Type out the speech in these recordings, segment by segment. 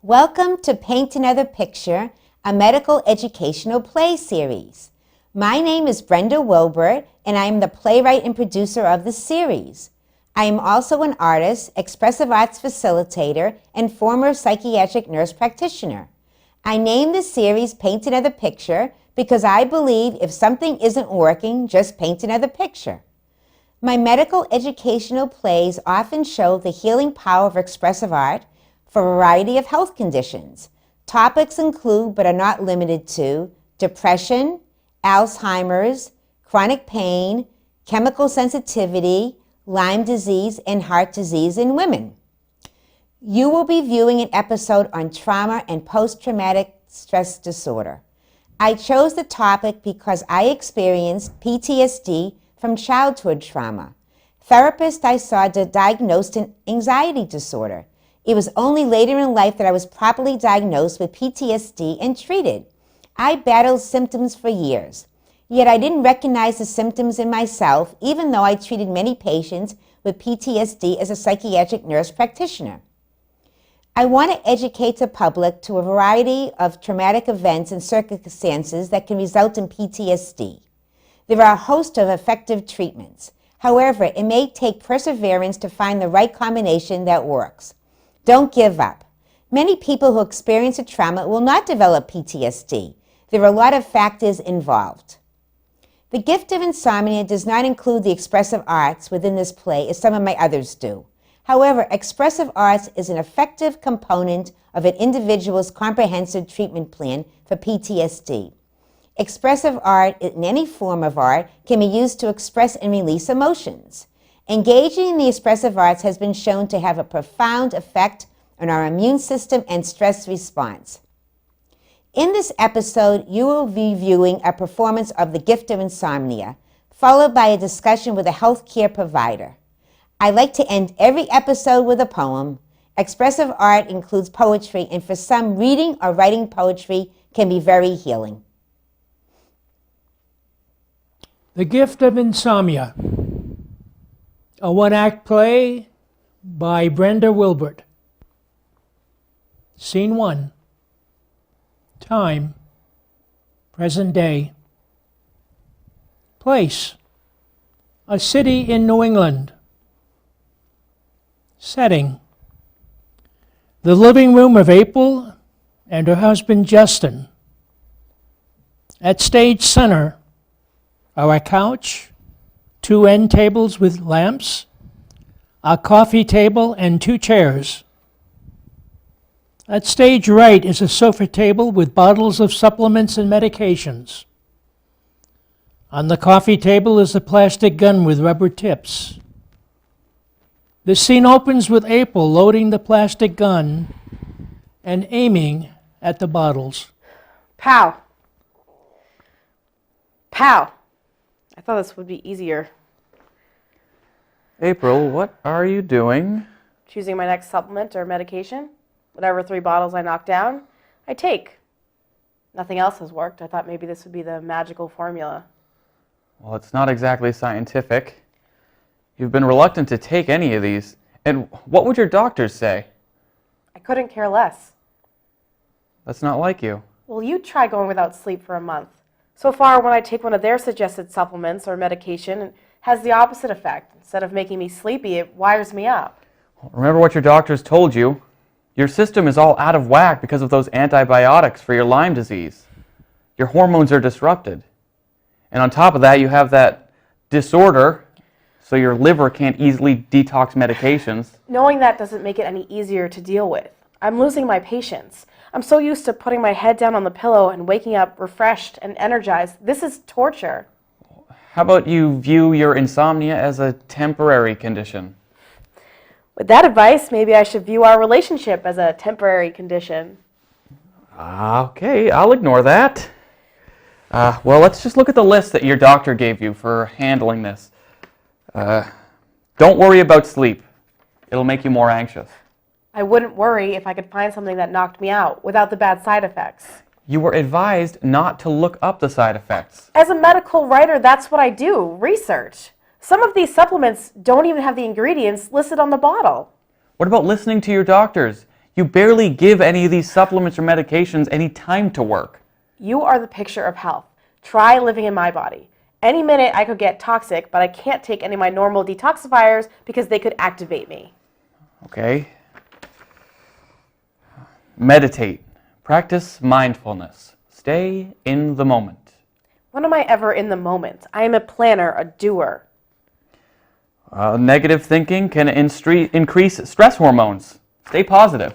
Welcome to Paint Another Picture, a medical educational play series. My name is Brenda Wilbert, and I am the playwright and producer of the series. I am also an artist, expressive arts facilitator, and former psychiatric nurse practitioner. I named the series Paint Another Picture because I believe if something isn't working, just paint another picture. My medical educational plays often show the healing power of expressive art for a variety of health conditions. Topics include, but are not limited to, depression, Alzheimer's, chronic pain, chemical sensitivity, Lyme disease, and heart disease in women. You will be viewing an episode on trauma and post-traumatic stress disorder. I chose the topic because I experienced PTSD from childhood trauma. Therapists I saw diagnosed an anxiety disorder. It was only later in life that I was properly diagnosed with PTSD and treated. I battled symptoms for years, yet I didn't recognize the symptoms in myself, even though I treated many patients with PTSD as a psychiatric nurse practitioner. I want to educate the public to a variety of traumatic events and circumstances that can result in PTSD. There are a host of effective treatments. However, it may take perseverance to find the right combination that works. Don't give up. Many people who experience a trauma will not develop PTSD. There are a lot of factors involved. The Gift of Insomnia does not include the expressive arts within this play as some of my others do. However, expressive arts is an effective component of an individual's comprehensive treatment plan for PTSD. Expressive art, in any form of art, can be used to express and release emotions. Engaging in the expressive arts has been shown to have a profound effect on our immune system and stress response. In this episode, you will be viewing a performance of The Gift of Insomnia, followed by a discussion with a healthcare provider. I like to end every episode with a poem. Expressive art includes poetry, and for some, reading or writing poetry can be very healing. The Gift of Insomnia, a one-act play by Brenda Wilbert. Scene 1. Time, present day. Place, a city in New England. Setting, the living room of April and her husband Justin. At stage center are a couch, 2 end tables with lamps, a coffee table, and 2 chairs. At stage right is a sofa table with bottles of supplements and medications. On the coffee table is a plastic gun with rubber tips. The scene opens with April loading the plastic gun and aiming at the bottles. Pow. Pow. I thought this would be easier. April, what are you doing? Choosing my next supplement or medication. Whatever 3 bottles I knock down, I take. Nothing else has worked. I thought maybe this would be the magical formula. Well, it's not exactly scientific. You've been reluctant to take any of these. And what would your doctors say? I couldn't care less. That's not like you. Well, you try going without sleep for a month. So far, when I take one of their suggested supplements or medication, it has the opposite effect. Instead of making me sleepy, it wires me up. Remember what your doctors told you. Your system is all out of whack because of those antibiotics for your Lyme disease. Your hormones are disrupted. And on top of that, you have that disorder, so your liver can't easily detox medications. Knowing that doesn't make it any easier to deal with. I'm losing my patience. I'm so used to putting my head down on the pillow and waking up refreshed and energized. This is torture. How about you view your insomnia as a temporary condition? With that advice, maybe I should view our relationship as a temporary condition. Okay, I'll ignore that. Well, let's just look at the list that your doctor gave you for handling this. Don't worry about sleep. It'll make you more anxious. I wouldn't worry if I could find something that knocked me out without the bad side effects. You were advised not to look up the side effects. As a medical writer, that's what I do, research. Some of these supplements don't even have the ingredients listed on the bottle. What about listening to your doctors? You barely give any of these supplements or medications any time to work. You are the picture of health. Try living in my body. Any minute I could get toxic, but I can't take any of my normal detoxifiers because they could activate me. Okay? Meditate. Practice mindfulness. Stay in the moment. When am I ever in the moment? I am a planner, a doer. Negative thinking can increase stress hormones. Stay positive.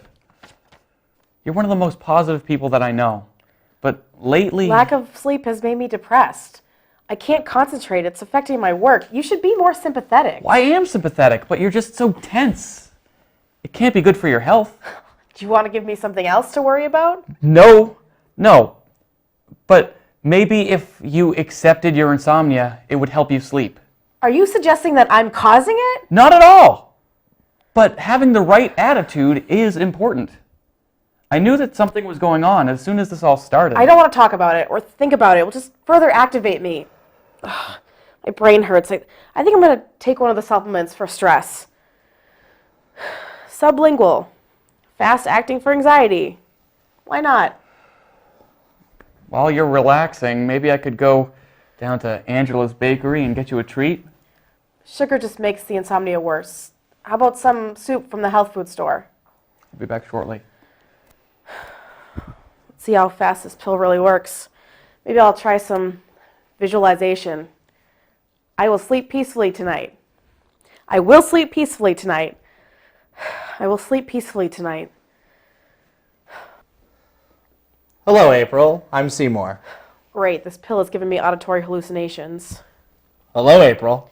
You're one of the most positive people that I know. But lately... Lack of sleep has made me depressed. I can't concentrate. It's affecting my work. You should be more sympathetic. Well, I am sympathetic, but you're just so tense. It can't be good for your health. Do you want to give me something else to worry about? No. But maybe if you accepted your insomnia, it would help you sleep. Are you suggesting that I'm causing it? Not at all. But having the right attitude is important. I knew that something was going on as soon as this all started. I don't want to talk about it or think about it. It will just further activate me. Ugh, my brain hurts. I think I'm going to take one of the supplements for stress. Sublingual. Fast acting for anxiety. Why not? While you're relaxing, maybe I could go down to Angela's Bakery and get you a treat. Sugar just makes the insomnia worse. How about some soup from the health food store? I'll be back shortly. Let's see how fast this pill really works. Maybe I'll try some visualization. I will sleep peacefully tonight. I will sleep peacefully tonight. I will sleep peacefully tonight. Hello, April. I'm Seymour. Great, this pill is giving me auditory hallucinations. Hello, April.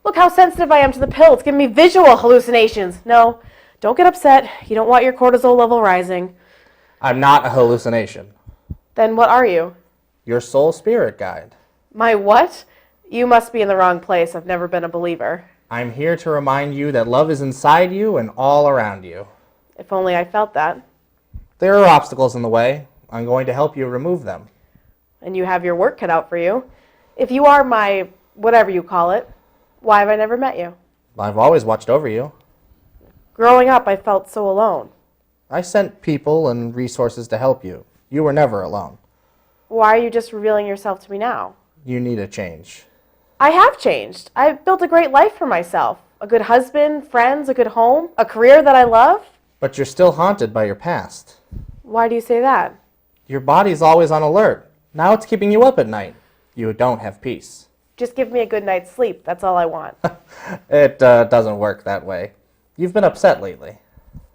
Look how sensitive I am to the pill. It's giving me visual hallucinations. No, don't get upset. You don't want your cortisol level rising. I'm not a hallucination. Then what are you? Your soul spirit guide. My what? You must be in the wrong place. I've never been a believer. I'm here to remind you that love is inside you and all around you. If only I felt that. There are obstacles in the way. I'm going to help you remove them. And you have your work cut out for you. If you are my whatever you call it, why have I never met you? I've always watched over you. Growing up, I felt so alone. I sent people and resources to help you. You were never alone. Why are you just revealing yourself to me now? You need a change. I have changed. I've built a great life for myself. A good husband, friends, a good home, a career that I love. But you're still haunted by your past. Why do you say that? Your body's always on alert. Now it's keeping you up at night. You don't have peace. Just give me a good night's sleep. That's all I want. It doesn't work that way. You've been upset lately.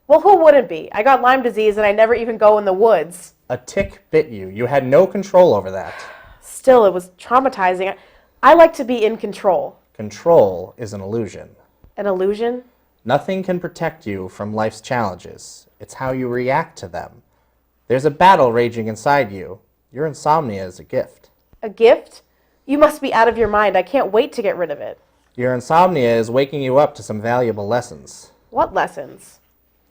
Well, who wouldn't be? I got Lyme disease and I never even go in the woods. A tick bit you. You had no control over that. Still, it was traumatizing. I like to be in control. Control is an illusion. An illusion? Nothing can protect you from life's challenges. It's how you react to them. There's a battle raging inside you. Your insomnia is a gift. A gift? You must be out of your mind. I can't wait to get rid of it. Your insomnia is waking you up to some valuable lessons. What lessons?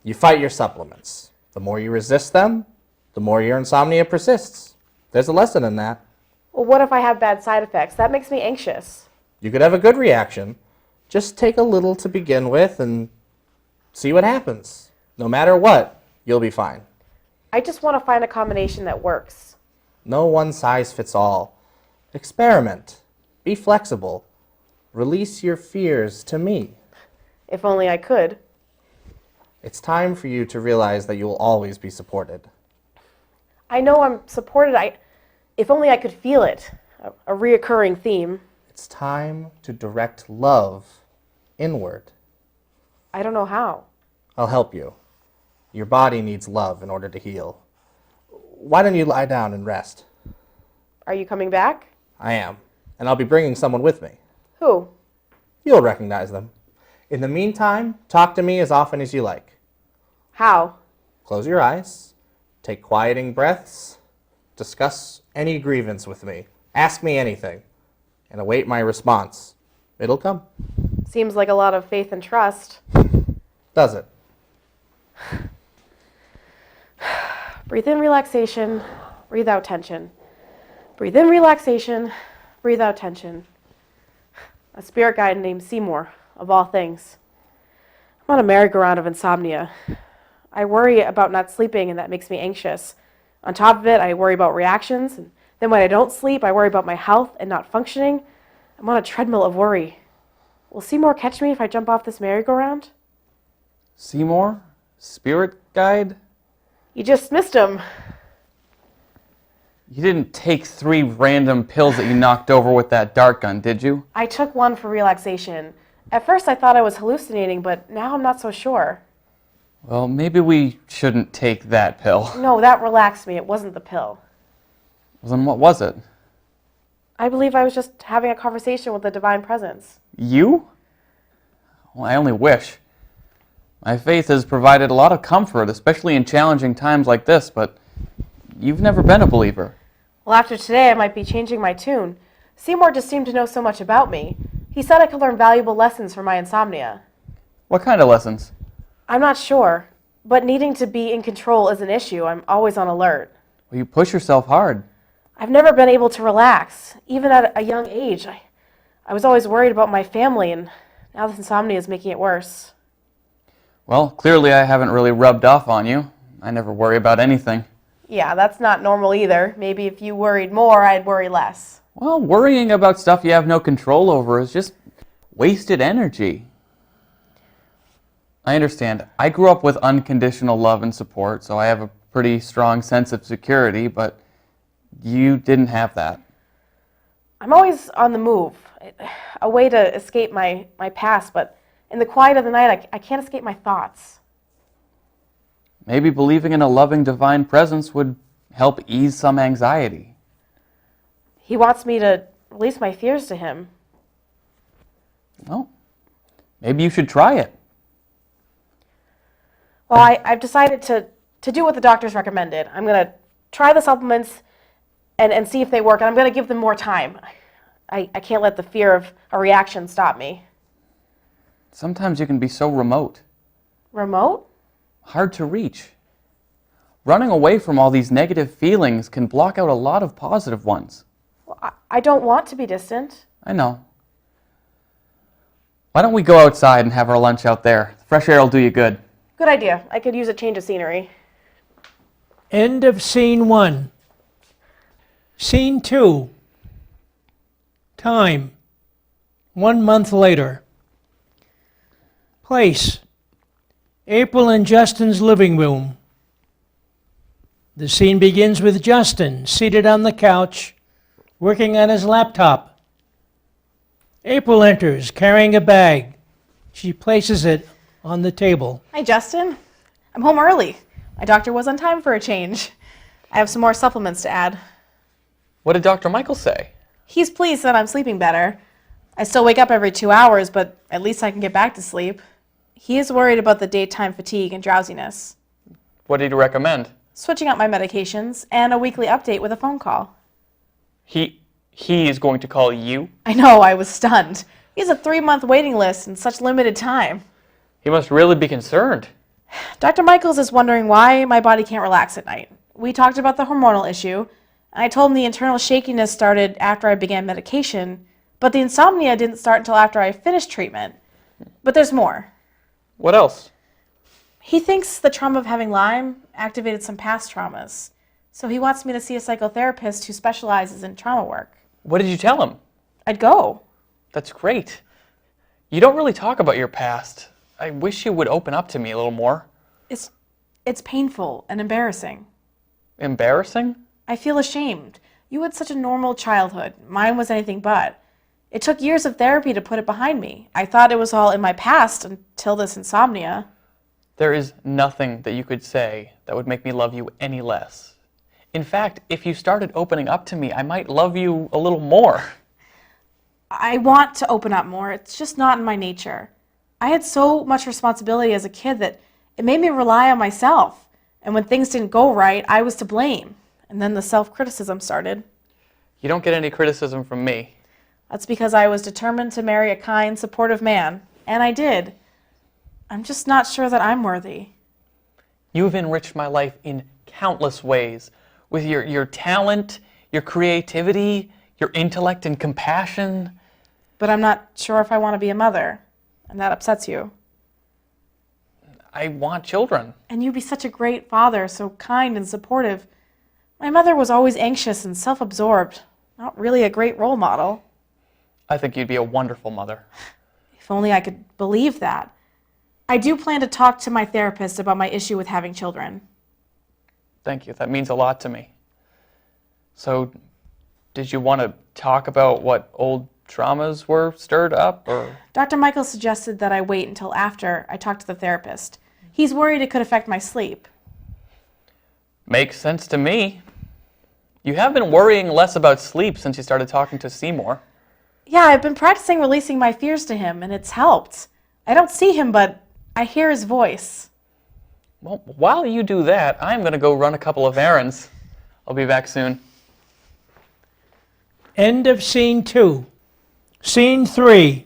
You fight your supplements. The more you resist them, the more your insomnia persists. There's a lesson in that. Well, what if I have bad side effects? That makes me anxious. You could have a good reaction. Just take a little to begin with and see what happens. No matter what, you'll be fine. I just want to find a combination that works. No one size fits all. Experiment. Be flexible. Release your fears to me. If only I could. It's time for you to realize that you will always be supported. I know I'm supported. If only I could feel it. A reoccurring theme. It's time to direct love inward. I don't know how. I'll help you. Your body needs love in order to heal. Why don't you lie down and rest? Are you coming back? I am, and I'll be bringing someone with me. Who? You'll recognize them. In the meantime, talk to me as often as you like. How? Close your eyes, take quieting breaths, discuss any grievance with me, ask me anything, and await my response. It'll come. Seems like a lot of faith and trust. Does it? Breathe in relaxation, breathe out tension. Breathe in relaxation, breathe out tension. A spirit guide named Seymour, of all things. I'm on a merry-go-round of insomnia. I worry about not sleeping, and that makes me anxious. On top of it, I worry about reactions. And then when I don't sleep, I worry about my health and not functioning. I'm on a treadmill of worry. Will Seymour catch me if I jump off this merry-go-round? Seymour? Spirit guide? You just missed him. You didn't take 3 random pills that you knocked over with that dart gun, did you? I took one for relaxation. At first I thought I was hallucinating, but now I'm not so sure. Well, maybe we shouldn't take that pill. No, that relaxed me. It wasn't the pill. Well, then what was it? I believe I was just having a conversation with the divine presence. You? Well, I only wish. My faith has provided a lot of comfort, especially in challenging times like this, but you've never been a believer. Well, after today, I might be changing my tune. Seymour just seemed to know so much about me. He said I could learn valuable lessons from my insomnia. What kind of lessons? I'm not sure, but needing to be in control is an issue. I'm always on alert. Well, you push yourself hard. I've never been able to relax, even at a young age. I was always worried about my family, and now this insomnia is making it worse. Well, clearly I haven't really rubbed off on you. I never worry about anything. Yeah, that's not normal either. Maybe if you worried more, I'd worry less. Well, worrying about stuff you have no control over is just wasted energy. I understand. I grew up with unconditional love and support, so I have a pretty strong sense of security, but you didn't have that. I'm always on the move, a way to escape my past, but in the quiet of the night, I can't escape my thoughts. Maybe believing in a loving divine presence would help ease some anxiety. He wants me to release my fears to him. Well, maybe you should try it. Well, I've decided to do what the doctors recommended. I'm going to try the supplements and see if they work, and I'm going to give them more time. I can't let the fear of a reaction stop me. Sometimes you can be so remote, Remote? hard to reach. Running away from all these negative feelings can block out a lot of positive ones. Well, I don't want to be distant. I know. Why don't we go outside and have our lunch out there? The fresh air will do you good. Good idea. I could use a change of scenery. End of scene 1. Scene 2. Time. 1 month later. Place. April and Justin's living room. The scene begins with Justin seated on the couch, working on his laptop. April enters, carrying a bag. She places it on the table. Hi, Justin. I'm home early. My doctor was on time for a change. I have some more supplements to add. What did Dr. Michael say? He's pleased that I'm sleeping better. I still wake up every 2 hours, but at least I can get back to sleep. He is worried about the daytime fatigue and drowsiness. What did he recommend? Switching up my medications and a weekly update with a phone call. He is going to call you? I know, I was stunned. He has a 3-month waiting list in such limited time. He must really be concerned. Dr. Michaels is wondering why my body can't relax at night. We talked about the hormonal issue, and I told him the internal shakiness started after I began medication, but the insomnia didn't start until after I finished treatment. But there's more. What else? He thinks the trauma of having Lyme activated some past traumas, so he wants me to see a psychotherapist who specializes in trauma work. What did you tell him? I'd go. That's great. You don't really talk about your past. I wish you would open up to me a little more. It's painful and embarrassing. Embarrassing? I feel ashamed. You had such a normal childhood. Mine was anything but. It took years of therapy to put it behind me. I thought it was all in my past until this insomnia. There is nothing that you could say that would make me love you any less. In fact, if you started opening up to me, I might love you a little more. I want to open up more. It's just not in my nature. I had so much responsibility as a kid that it made me rely on myself. And when things didn't go right, I was to blame. And then the self-criticism started. You don't get any criticism from me. That's because I was determined to marry a kind, supportive man. And I did. I'm just not sure that I'm worthy. You've enriched my life in countless ways. With your talent, your creativity, your intellect and compassion. But I'm not sure if I want to be a mother. And that upsets you. I want children. And you'd be such a great father, so kind and supportive. My mother was always anxious and self-absorbed. Not really a great role model. I think you'd be a wonderful mother. If only I could believe that. I do plan to talk to my therapist about my issue with having children. Thank you. That means a lot to me. So, did you want to talk about what old traumas were stirred up, or? Dr. Michael suggested that I wait until after I talk to the therapist. He's worried it could affect my sleep. Makes sense to me. You have been worrying less about sleep since you started talking to Seymour. Yeah, I've been practicing releasing my fears to him, and it's helped. I don't see him, but I hear his voice. Well, while you do that, I'm going to go run a couple of errands. I'll be back soon. End of Scene 2. Scene 3.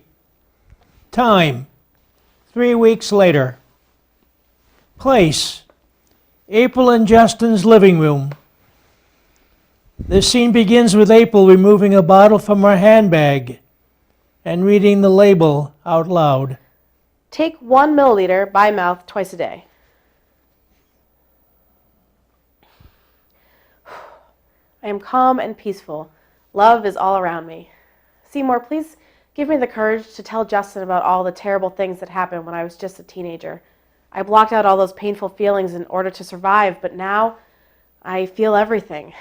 Time, 3 weeks later. Place, April and Justin's living room. This scene begins with April removing a bottle from her handbag and reading the label out loud. Take 1 milliliter by mouth twice a day. I am calm and peaceful. Love is all around me. Seymour, please give me the courage to tell Justin about all the terrible things that happened when I was just a teenager. I blocked out all those painful feelings in order to survive, but now I feel everything.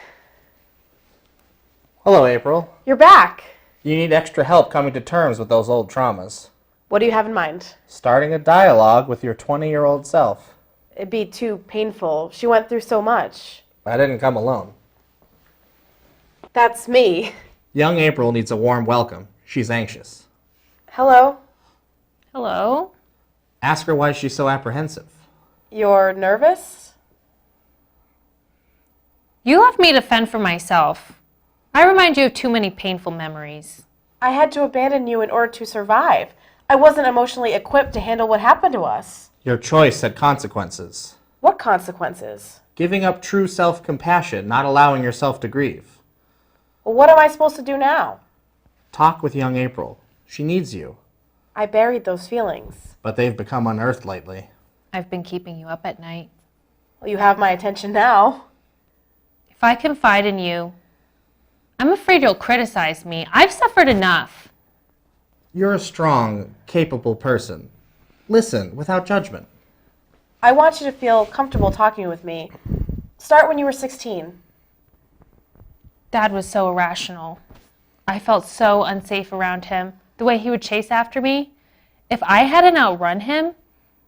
Hello, April. You're back. You need extra help coming to terms with those old traumas. What do you have in mind? Starting a dialogue with your 20-year-old self. It'd be too painful. She went through so much. I didn't come alone. That's me. Young April needs a warm welcome. She's anxious. Hello. Hello? Ask her why she's so apprehensive. You're nervous? You left me to fend for myself. I remind you of too many painful memories. I had to abandon you in order to survive. I wasn't emotionally equipped to handle what happened to us. Your choice had consequences. What consequences? Giving up true self-compassion, not allowing yourself to grieve. Well, what am I supposed to do now? Talk with young April. She needs you. I buried those feelings. But they've become unearthed lately. I've been keeping you up at night. Well, you have my attention now. If I confide in you, I'm afraid you'll criticize me. I've suffered enough. You're a strong, capable person. Listen without judgment. I want you to feel comfortable talking with me. Start when you were 16. Dad was so irrational. I felt so unsafe around him, the way he would chase after me. If I hadn't outrun him,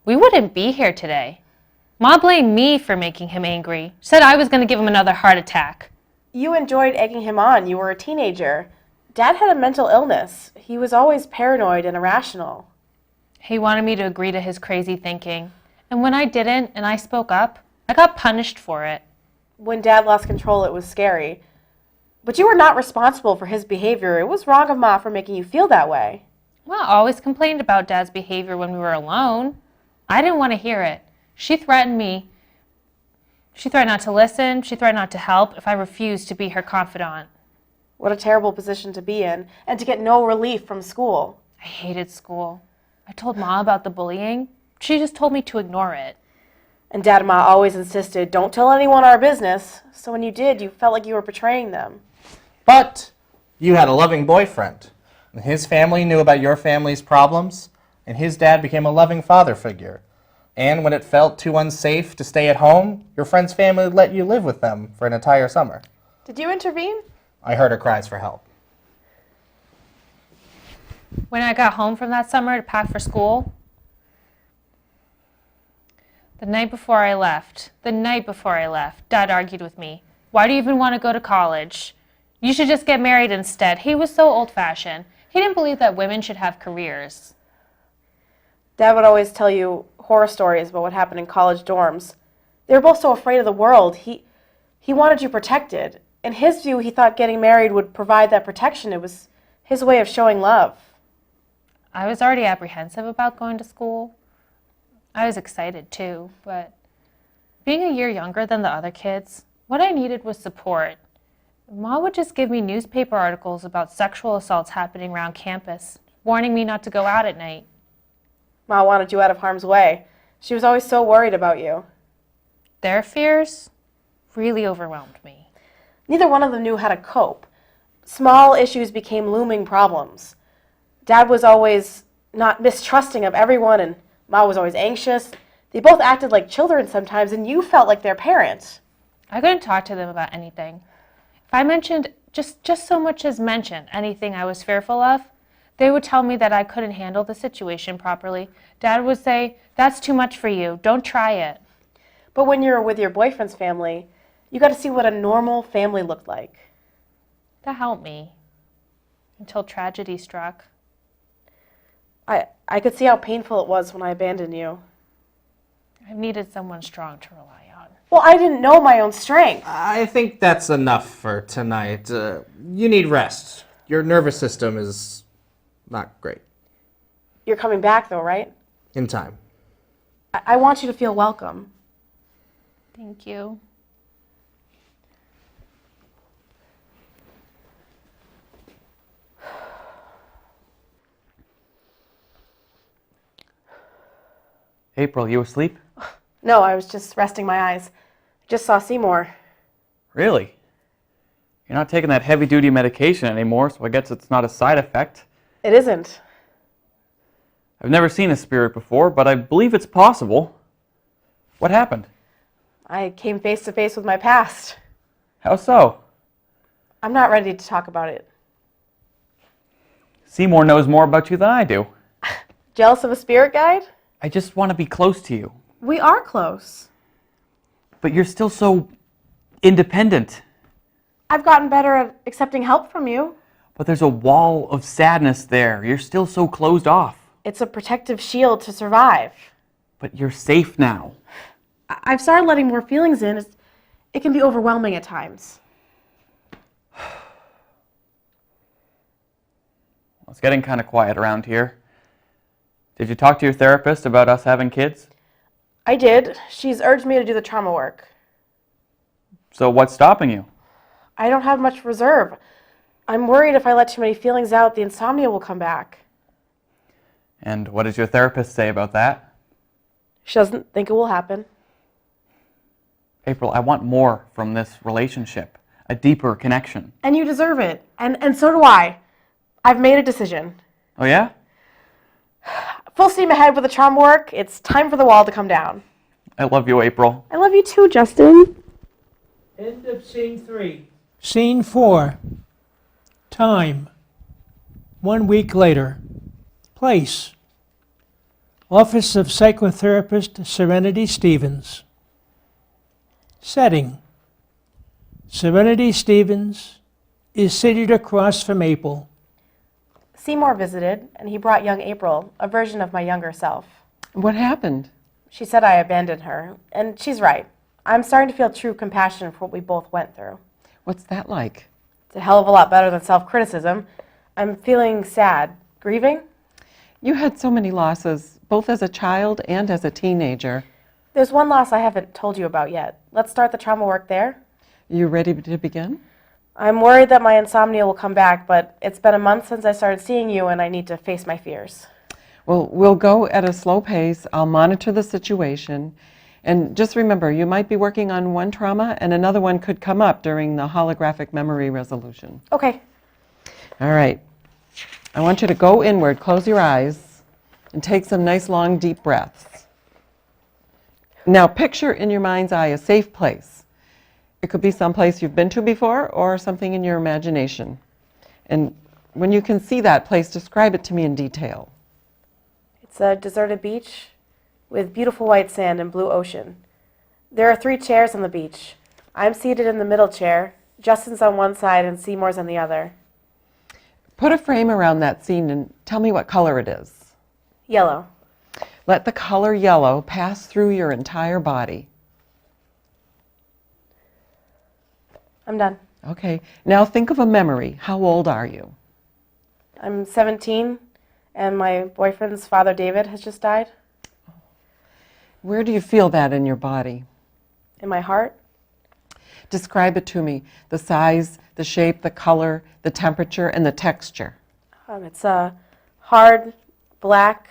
we wouldn't be here today. Ma blamed me for making him angry. Said I was going to give him another heart attack. You enjoyed egging him on. You were a teenager. Dad had a mental illness. He was always paranoid and irrational. He wanted me to agree to his crazy thinking. And when I didn't and I spoke up, I got punished for it. When Dad lost control, it was scary. But you were not responsible for his behavior. It was wrong of Ma for making you feel that way. Well, I always complained about Dad's behavior when we were alone. I didn't want to hear it. She threatened me. She threatened not to listen. She threatened not to help if I refused to be her confidant. What a terrible position to be in, and to get no relief from school. I hated school. I told Ma about the bullying. She just told me to ignore it. And Dad and Ma always insisted, don't tell anyone our business. So when you did, you felt like you were betraying them. But you had a loving boyfriend. And his family knew about your family's problems, and his dad became a loving father figure. And when it felt too unsafe to stay at home, your friend's family let you live with them for an entire summer. Did you intervene? I heard her cries for help. When I got home from that summer to pack for school, the night before I left, Dad argued with me. Why do you even want to go to college? You should just get married instead. He was so old-fashioned. He didn't believe that women should have careers. Dad would always tell you horror stories about what happened in college dorms. They were both so afraid of the world. He wanted you protected. In his view, he thought getting married would provide that protection. It was his way of showing love. I was already apprehensive about going to school. I was excited too, but being a year younger than the other kids, what I needed was support. Ma would just give me newspaper articles about sexual assaults happening around campus, warning me not to go out at night. Ma wanted you out of harm's way. She was always so worried about you. Their fears really overwhelmed me. Neither one of them knew how to cope. Small issues became looming problems. Dad was always not mistrusting of everyone, and Ma was always anxious. They both acted like children sometimes, and you felt like their parent. I couldn't talk to them about anything. If I mentioned, just so much as mention anything I was fearful of, they would tell me that I couldn't handle the situation properly. Dad would say, "That's too much for you. Don't try it." But when you were with your boyfriend's family, you got to see what a normal family looked like. That helped me until tragedy struck. I could see how painful it was when I abandoned you. I needed someone strong to rely on. Well, I didn't know my own strength. I think that's enough for tonight. You need rest. Your nervous system is not great. You're coming back, though, right? In time. I want you to feel welcome. Thank you. April, you asleep? No, I was just resting my eyes. Just saw Seymour. Really? You're not taking that heavy-duty medication anymore, so I guess it's not a side effect. It isn't. I've never seen a spirit before, but I believe it's possible. What happened? I came face to face with my past. How so? I'm not ready to talk about it. Seymour knows more about you than I do. Jealous of a spirit guide? I just want to be close to you. We are close. But you're still so independent. I've gotten better at accepting help from you. But there's a wall of sadness there. You're still so closed off. It's a protective shield to survive. But you're safe now. I've started letting more feelings in. It can be overwhelming at times. It's getting kind of quiet around here. Did you talk to your therapist about us having kids? I did. She's urged me to do the trauma work. So what's stopping you? I don't have much reserve. I'm worried if I let too many feelings out, the insomnia will come back. And what does your therapist say about that? She doesn't think it will happen. April, I want more from this relationship, a deeper connection. And you deserve it. And so do I. I've made a decision. Oh yeah? Full steam ahead with the trauma work. It's time for the wall to come down. I love you, April. I love you too, Justin. End of scene 3. Scene 4. Time. 1 week later. Place. Office of Psychotherapist Serenity Stevens. Setting. Serenity Stevens is seated across from April. Seymour visited, and he brought young April, a version of my younger self. What happened? She said I abandoned her, and she's right. I'm starting to feel true compassion for what we both went through. What's that like? It's a hell of a lot better than self-criticism. I'm feeling sad. Grieving? You had so many losses, both as a child and as a teenager. There's one loss I haven't told you about yet. Let's start the trauma work there. You ready to begin? I'm worried that my insomnia will come back, but it's been a month since I started seeing you, and I need to face my fears. Well, we'll go at a slow pace. I'll monitor the situation. And just remember, you might be working on one trauma, and another one could come up during the holographic memory resolution. Okay. All right. I want you to go inward, close your eyes, and take some nice, long, deep breaths. Now, picture in your mind's eye a safe place. It could be someplace you've been to before or something in your imagination. And when you can see that place, describe it to me in detail. It's a deserted beach with beautiful white sand and blue ocean. There are 3 chairs on the beach. I'm seated in the middle chair. Justin's on one side and Seymour's on the other. Put a frame around that scene and tell me what color it is. Yellow. Let the color yellow pass through your entire body. I'm done. Okay, now think of a memory. How old are you? I'm 17, and my boyfriend's father, David, has just died. Where do you feel that in your body? In my heart. Describe it to me. The size, the shape, the color, the temperature, and the texture. It's hard, black,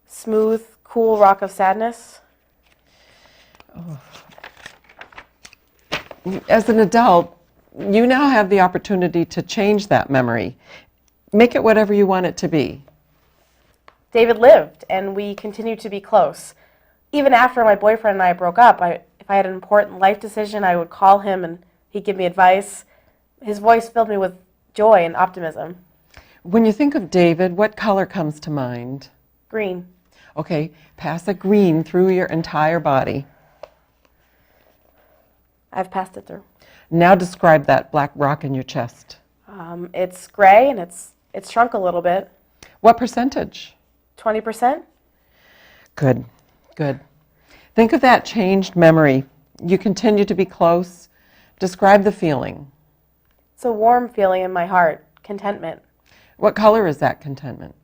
smooth, cool rock of sadness. As an adult, you now have the opportunity to change that memory. Make it whatever you want it to be. David lived, and we continued to be close. Even after my boyfriend and I broke up, if I had an important life decision, I would call him and he'd give me advice. His voice filled me with joy and optimism. When you think of David, what color comes to mind? Green. Okay, pass a green through your entire body. I've passed it through. Now describe that black rock in your chest. It's gray and it's shrunk a little bit. What percentage? 20%? Good, good. Think of that changed memory. You continue to be close. Describe the feeling. It's a warm feeling in my heart, contentment. What color is that contentment?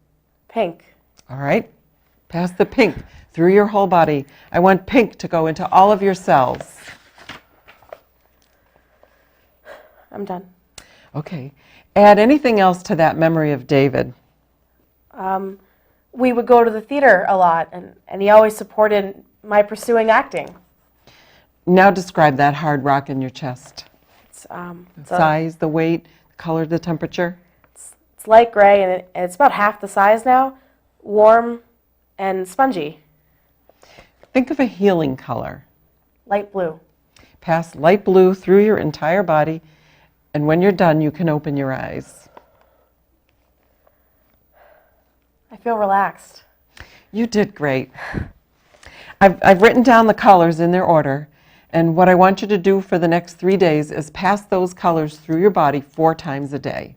Pink. All right. Pass the pink through your whole body. I want pink to go into all of your cells. I'm done. Okay. Add anything else to that memory of David. We would go to the theater a lot, and he always supported my pursuing acting. Now describe that hard rock in your chest. It's, The size, the weight, the color, the temperature. it's light gray, and it's about half the size now, warm and spongy. Think of a healing color. Light blue. Pass light blue through your entire body, and when you're done, you can open your eyes. I feel relaxed. You did great. I've written down the colors in their order, and what I want you to do for the next 3 days is pass those colors through your body 4 times a day.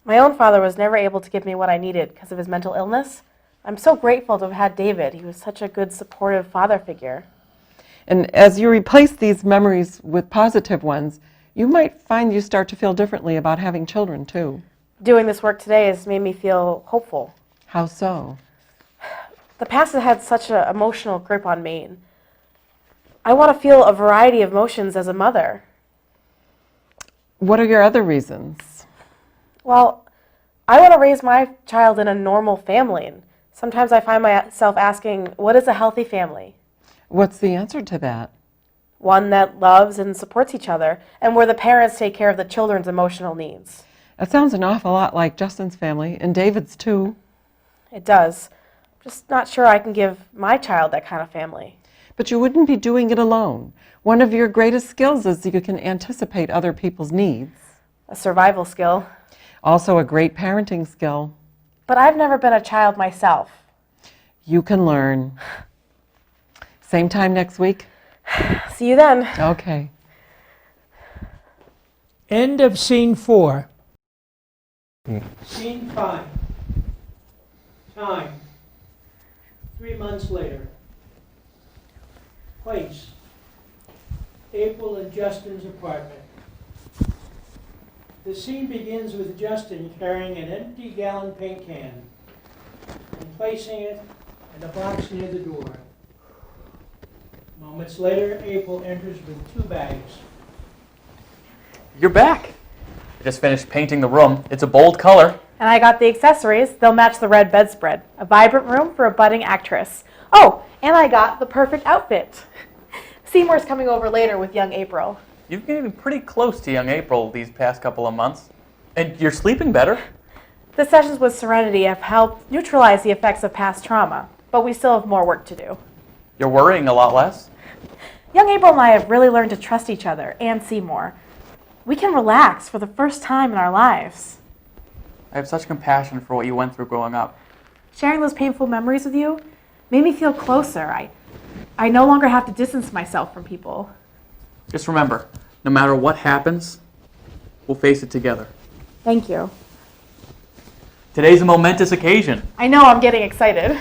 My own father was never able to give me what I needed because of his mental illness. I'm so grateful to have had David. He was such a good, supportive father figure. And as you replace these memories with positive ones, you might find you start to feel differently about having children, too. Doing this work today has made me feel hopeful. How so? The past has had such an emotional grip on me. And I want to feel a variety of emotions as a mother. What are your other reasons? Well, I want to raise my child in a normal family. And sometimes I find myself asking, what is a healthy family? What's the answer to that? One that loves and supports each other, and where the parents take care of the children's emotional needs. That sounds an awful lot like Justin's family, and David's too. It does. I'm just not sure I can give my child that kind of family. But you wouldn't be doing it alone. One of your greatest skills is you can anticipate other people's needs. A survival skill. Also a great parenting skill. But I've never been a child myself. You can learn. Same time next week? See you then. Okay. End of scene 4. Scene 5. Time. 3 months later. Place. April and Justin's apartment. The scene begins with Justin carrying an empty gallon paint can and placing it in a box near the door. Moments later, April enters with 2 bags. You're back. I just finished painting the room. It's a bold color. And I got the accessories. They'll match the red bedspread. A vibrant room for a budding actress. Oh, and I got the perfect outfit. Seymour's coming over later with young April. You've been getting pretty close to young April these past couple of months. And you're sleeping better. The sessions with Serenity have helped neutralize the effects of past trauma, but we still have more work to do. You're worrying a lot less. Young April and I have really learned to trust each other and Seymour. We can relax for the first time in our lives. I have such compassion for what you went through growing up. Sharing those painful memories with you made me feel closer. I no longer have to distance myself from people. Just remember, no matter what happens, we'll face it together. Thank you. Today's a momentous occasion. I know I'm getting excited.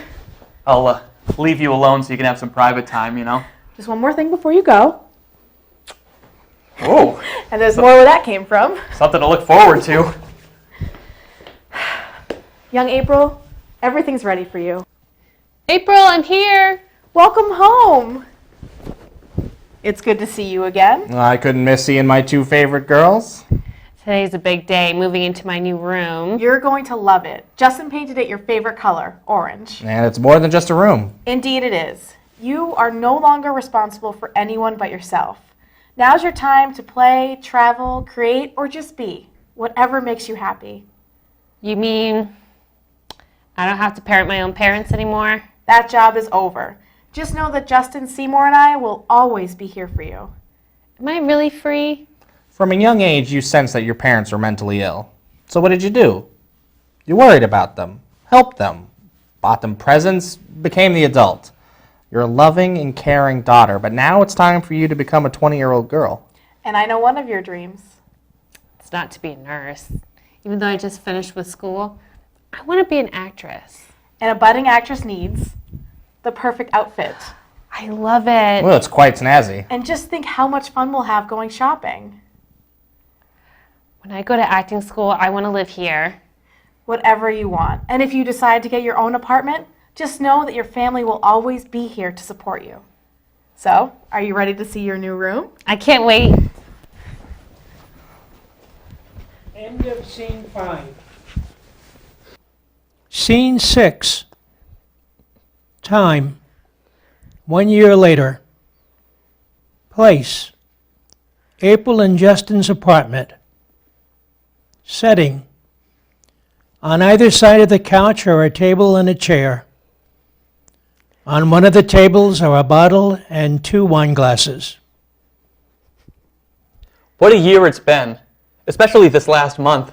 I'll leave you alone so you can have some private time, you know? Just one more thing before you go. Whoa, And there's more where that came from. something to look forward to. Young April, everything's ready for you. April, I'm here. Welcome home. It's good to see you again. I couldn't miss seeing my 2 favorite girls. Today's a big day, moving into my new room. You're going to love it. Justin painted it your favorite color, orange. And it's more than just a room. Indeed it is. You are no longer responsible for anyone but yourself. Now's your time to play, travel, create, or just be. Whatever makes you happy. You mean I don't have to parent my own parents anymore? That job is over. Just know that Justin, Seymour, and I will always be here for you. Am I really free? From a young age, you sensed that your parents were mentally ill. So what did you do? You worried about them, helped them, bought them presents, became the adult. You're a loving and caring daughter, but now it's time for you to become a 20-year-old girl. And I know one of your dreams. It's not to be a nurse. Even though I just finished with school, I want to be an actress. And a budding actress needs the perfect outfit. I love it. Well, it's quite snazzy. And just think how much fun we'll have going shopping. When I go to acting school, I want to live here. Whatever you want. And if you decide to get your own apartment, just know that your family will always be here to support you. So, are you ready to see your new room? I can't wait. End of scene 5. Scene 6. Time. 1 year later. Place. April and Justin's apartment. Setting. On either side of the couch are a table and a chair. On one of the tables are a bottle and 2 wine glasses. What a year it's been, especially this last month.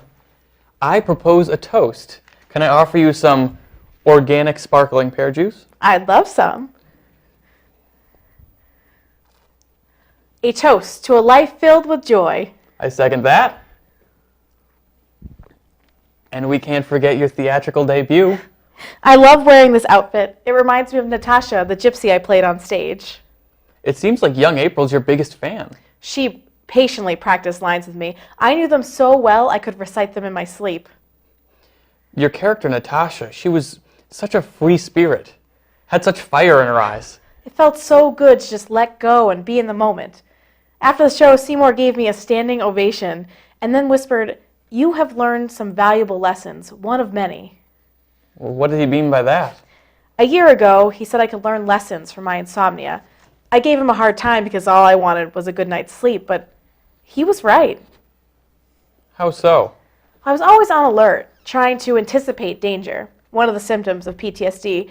I propose a toast. Can I offer you some organic sparkling pear juice? I'd love some. A toast to a life filled with joy. I second that. And we can't forget your theatrical debut. I love wearing this outfit. It reminds me of Natasha, the gypsy I played on stage. It seems like young April's your biggest fan. She patiently practiced lines with me. I knew them so well I could recite them in my sleep. Your character, Natasha, she was such a free spirit, had such fire in her eyes. It felt so good to just let go and be in the moment. After the show, Seymour gave me a standing ovation and then whispered, "You have learned some valuable lessons, one of many." Well, what did he mean by that? A year ago, he said I could learn lessons from my insomnia. I gave him a hard time because all I wanted was a good night's sleep, but he was right. How so? I was always on alert, trying to anticipate danger, one of the symptoms of PTSD.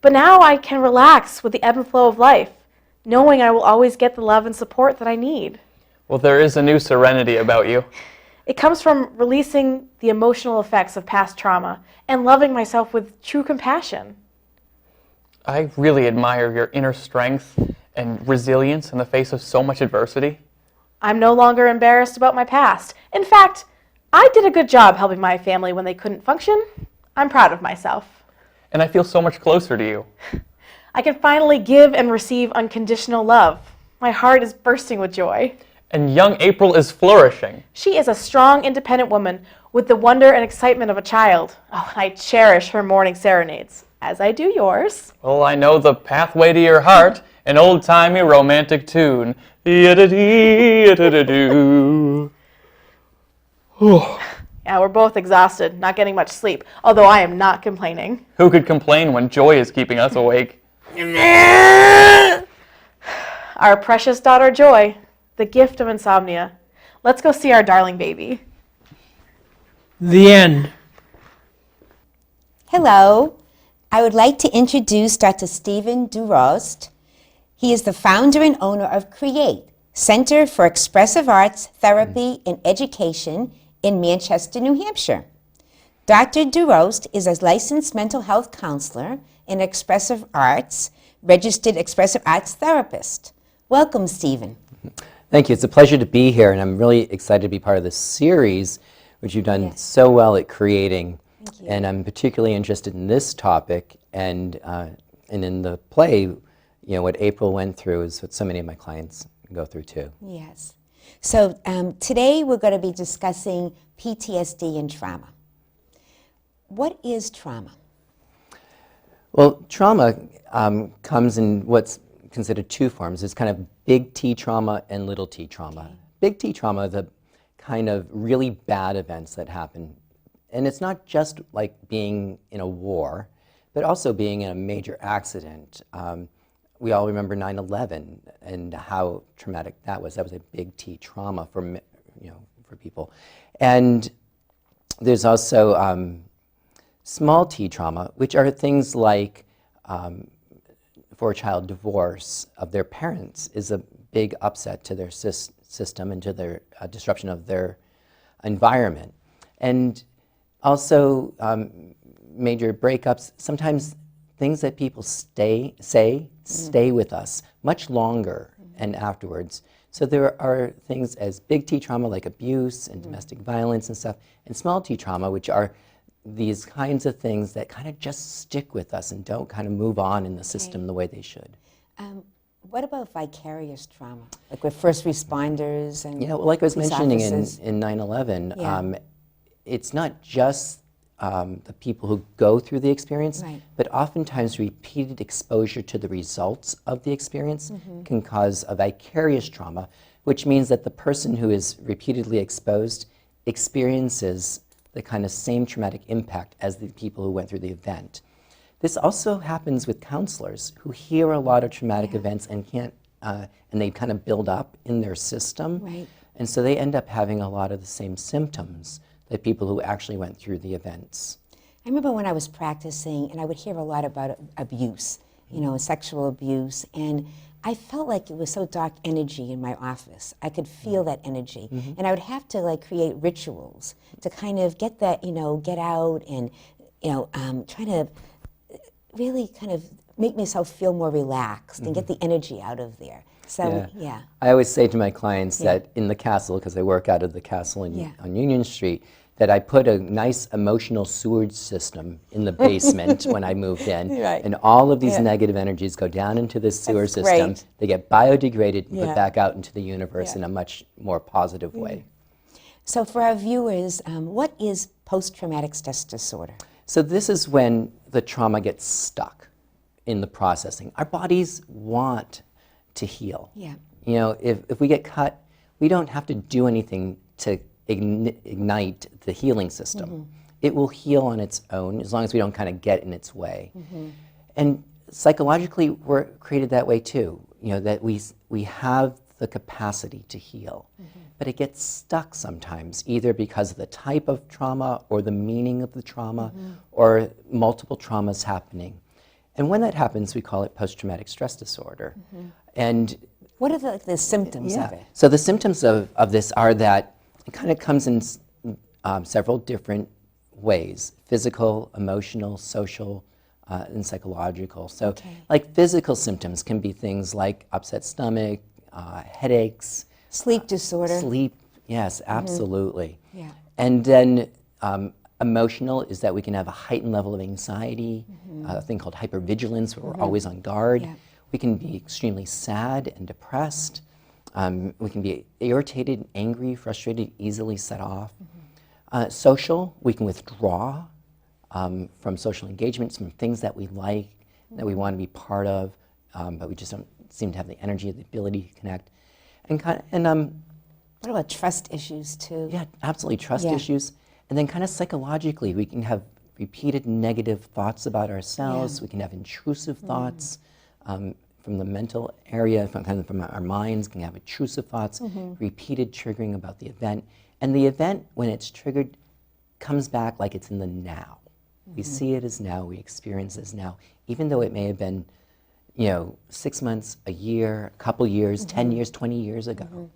But now I can relax with the ebb and flow of life, knowing I will always get the love and support that I need. Well, there is a new serenity about you. It comes from releasing the emotional effects of past trauma and loving myself with true compassion. I really admire your inner strength and resilience in the face of so much adversity. I'm no longer embarrassed about my past. In fact, I did a good job helping my family when they couldn't function. I'm proud of myself. And I feel so much closer to you. I can finally give and receive unconditional love. My heart is bursting with joy. And young April is flourishing. She is a strong, independent woman with the wonder and excitement of a child. Oh, and I cherish her morning serenades, as I do yours. Well, I know the pathway to your heart, an old-timey romantic tune. Yadda-dee-yadda-doo. Yeah, we're both exhausted, not getting much sleep, although I am not complaining. Who could complain when joy is keeping us awake? Our precious daughter, Joy, the gift of insomnia. Let's go see our darling baby. The end. Hello. I would like to introduce Dr. Stephen Durost. He is the founder and owner of CREATE, Center for Expressive Arts, Therapy, and Education in Manchester, New Hampshire. Dr. Durost is a licensed mental health counselor and expressive arts, registered expressive arts therapist. Welcome, Stephen. Thank you. It's a pleasure to be here, and I'm really excited to be part of this series, which you've done so well at creating. Thank you. And I'm particularly interested in this topic, and in the play, you know, what April went through is what so many of my clients go through too. Yes. So today we're going to be discussing PTSD and trauma. What is trauma? Well, trauma comes in what's considered two forms. It's kind of big T trauma and little t trauma. Okay. Big T trauma, the kind of really bad events that happen. And it's not just like being in a war, but also being in a major accident. We all remember 9/11 and how traumatic that was. That was a big T trauma for for people. And there's also small T trauma, which are things like for a child, divorce of their parents is a big upset to their system and to their disruption of their environment. And also major breakups, sometimes things that people stay with us much longer and afterwards. So there are things as big T trauma like abuse and domestic violence and stuff, and small T trauma, which are these kinds of things that kind of just stick with us and don't kind of move on in the system the way they should. What about vicarious trauma, like with first responders and Yeah, well, like I was police mentioning officers? in 9/11, Yeah. it's not just the people who go through the experience, Right. but oftentimes repeated exposure to the results of the experience can cause a vicarious trauma, which means that the person who is repeatedly exposed experiences the kind of same traumatic impact as the people who went through the event. This also happens with counselors who hear a lot of traumatic events and can't, and they kind of build up in their system. Right. And so they end up having a lot of the same symptoms that people who actually went through the events. I remember when I was practicing, and I would hear a lot about abuse, sexual abuse, and I felt like it was so dark energy in my office. I could feel that energy, and I would have to create rituals to kind of get that, get out and, try to really kind of make myself feel more relaxed and get the energy out of there. So, yeah. I always say to my clients that in the castle, because I work out of the castle on Union Street, that I put a nice emotional sewage system in the basement when I moved in. Right. And all of these negative energies go down into the sewer That's system. great. They get biodegraded and Yeah. put back out into the universe Yeah. in a much more positive way. So for our viewers, what is post-traumatic stress disorder? So this is when the trauma gets stuck in the processing. Our bodies want to heal. Yeah. If we get cut, we don't have to do anything to ignite the healing system. It will heal on its own as long as we don't kind of get in its way. And psychologically, we're created that way too, that we have the capacity to heal. But it gets stuck sometimes, either because of the type of trauma or the meaning of the trauma or multiple traumas happening. And when that happens, we call it post-traumatic stress disorder. And What are the symptoms of it? so the symptoms of this are that it kind of comes in several different ways: physical, emotional, social, and psychological. So like physical symptoms can be things like upset stomach, headaches, Sleep disorder. sleep. Yes, absolutely. Yeah. And then emotional is that we can have a heightened level of anxiety, a thing called hypervigilance, where we're always on guard. Yeah. We can be extremely sad and depressed. We can be irritated, angry, frustrated, easily set off. Social, we can withdraw from social engagements, from things that we like, that we want to be part of, but we just don't seem to have the energy or the ability to connect. What about trust issues too? Yeah, absolutely, trust Yeah. issues. And then kind of psychologically, we can have repeated negative thoughts about ourselves. We can have intrusive thoughts from the mental area, from our minds, can have intrusive thoughts, repeated triggering about the event. And the event, when it's triggered, comes back like it's in the now. We see it as now, we experience it as now, even though it may have been 6 months, a year, a couple years, 10 years, 20 years ago.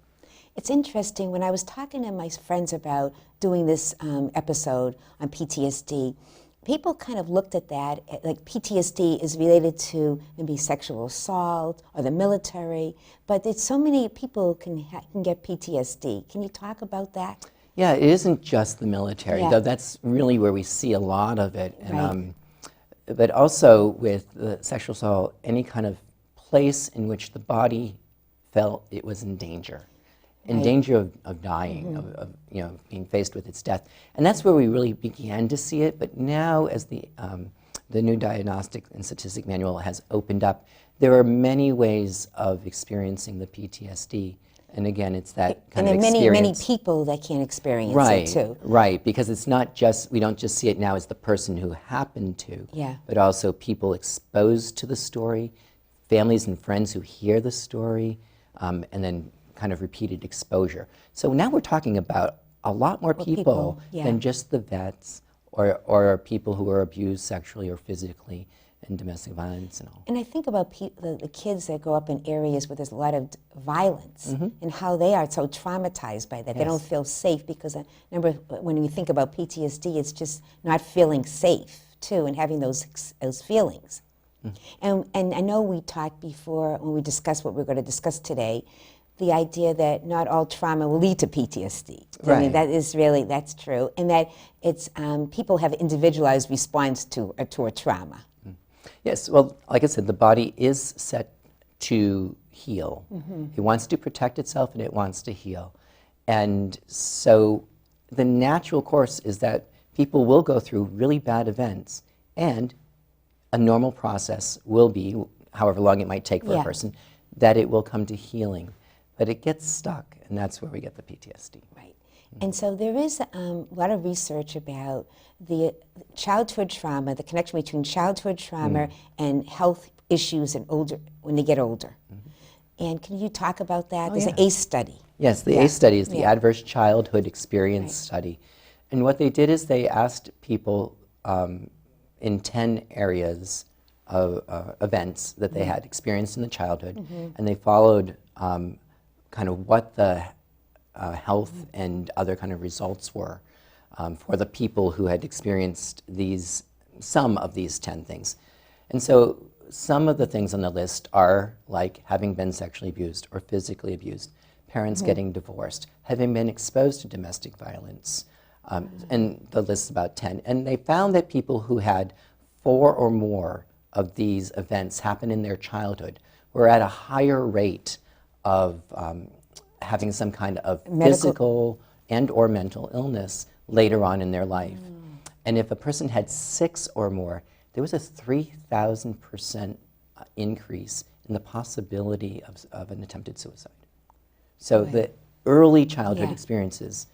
It's interesting, when I was talking to my friends about doing this episode on PTSD, people kind of looked at that, like PTSD is related to maybe sexual assault or the military, but it's so many people can get PTSD. Can you talk about that? Yeah, it isn't just the military, Yeah. though that's really where we see a lot of it. And, Right. but also with the sexual assault, any kind of place in which the body felt it was in danger. In Right. danger of dying, of being faced with its death. And that's where we really began to see it. But now, as the new Diagnostic and Statistic Manual has opened up, there are many ways of experiencing the PTSD. And again, it's that And kind of there are many, many experience. people that can't experience Right, it too. right, because it's not just, we don't just see it now as the person who happened to, Yeah. but also people exposed to the story, families and friends who hear the story, and then kind of repeated exposure. So now we're talking about a lot more people yeah. than just the vets or people who are abused sexually or physically and domestic violence and all. And I think about the kids that grow up in areas where there's a lot of violence and how they are so traumatized by that. They don't Yes. feel safe because I remember when we think about PTSD, it's just not feeling safe too and having those feelings. And I know we talked before when we discussed what we're going to discuss today, the idea that not all trauma will lead to PTSD. I mean, Right. that is really, that's true. And that it's, people have individualized response to a trauma. Yes, well, like I said, the body is set to heal. It wants to protect itself and it wants to heal. And so the natural course is that people will go through really bad events, and a normal process will be, however long it might take for Yeah. a person, that it will come to healing. But it gets stuck, and that's where we get the PTSD. Right. And so there is a lot of research about the childhood trauma, the connection between childhood trauma and health issues when they get older. And can you talk about that? There's an yeah. ACE study. Yes, the Yeah. ACE study is the Yeah. Adverse Childhood Experience Study. And what they did is they asked people in 10 areas of events that they had experienced in the childhood, and they followed kind of what the health and other kind of results were for the people who had experienced some of these 10 things. And so some of the things on the list are like having been sexually abused or physically abused, parents getting divorced, having been exposed to domestic violence, and the list is about 10. And they found that people who had 4 or more of these events happen in their childhood were at a higher rate of having some kind of physical and or mental illness later on in their life. And if a person had 6 or more, there was a 3,000% increase in the possibility of an attempted suicide. So the early childhood Yeah. experiences